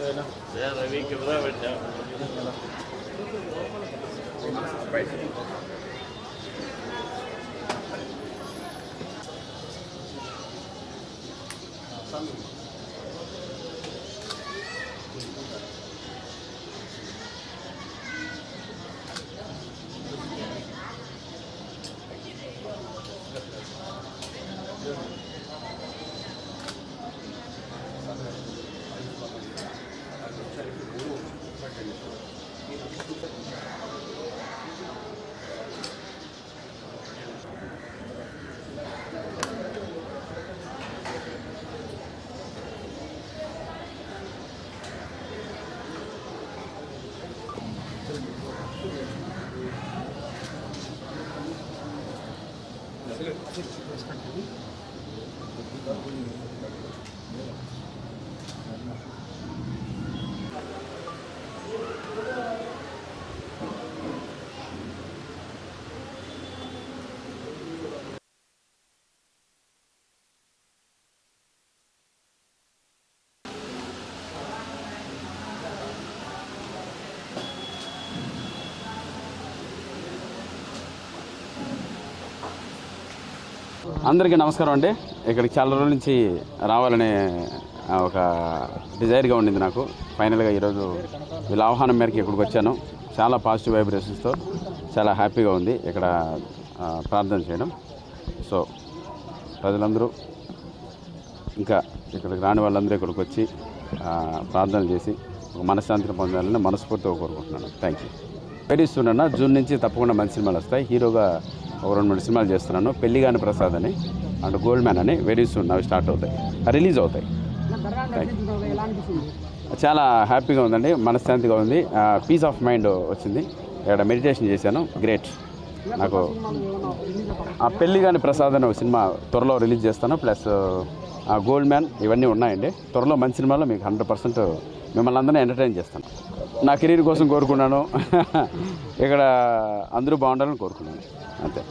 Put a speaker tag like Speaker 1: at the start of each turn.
Speaker 1: Ravi camera పెట్టా
Speaker 2: అందరికీ నమస్కారం అండి. ఇక్కడికి చాలా రోజుల నుంచి రావాలనే ఒక డిజైర్గా ఉండింది నాకు. ఫైనల్గా ఈరోజు వీళ్ళ ఆహ్వానం మేరకు ఇక్కడికి వచ్చాను. చాలా పాజిటివ్ వైబ్రేషన్స్తో చాలా హ్యాపీగా ఉంది ఇక్కడ ప్రార్థన చేయడం. సో ప్రజలందరూ ఇంకా ఇక్కడికి రాని వాళ్ళందరూ ఇక్కడికి వచ్చి ప్రార్థన చేసి ఒక మనశ్శాంతిని పొందాలని మనస్ఫూర్తిగా కోరుకుంటున్నాను. Thank you. వెరీ సూన్ అన్న, జూన్ నుంచి తప్పకుండా మంచి సినిమాలు వస్తాయి. హీరోగా ఒక 2-3 సినిమాలు చేస్తున్నాను. పెళ్లిగాని ప్రసాద్ అని అండ్ గోల్డ్ మ్యాన్ అని వెరీ సూన్ అవి స్టార్ట్ అవుతాయి, రిలీజ్ అవుతాయి. చాలా హ్యాపీగా ఉందండి, మనశ్శాంతిగా ఉంది, పీస్ ఆఫ్ మైండ్ వచ్చింది. ఇక్కడ మెడిటేషన్ చేశాను. గ్రేట్. నాకు ఆ పెళ్లిగాని ప్రసాద్ అని ఒక సినిమా త్వరలో రిలీజ్ చేస్తాను. ప్లస్ గోల్డ్ మ్యాన్ ఇవన్నీ ఉన్నాయండి. త్వరలో మంచి సినిమాలో మీకు 100% మిమ్మల్ని అందరినీ ఎంటర్టైన్ చేస్తాను. నా కెరీర్ కోసం కోరుకున్నాను. ఇక్కడ అందరూ బాగుండాలని కోరుకున్నాను. అంతే.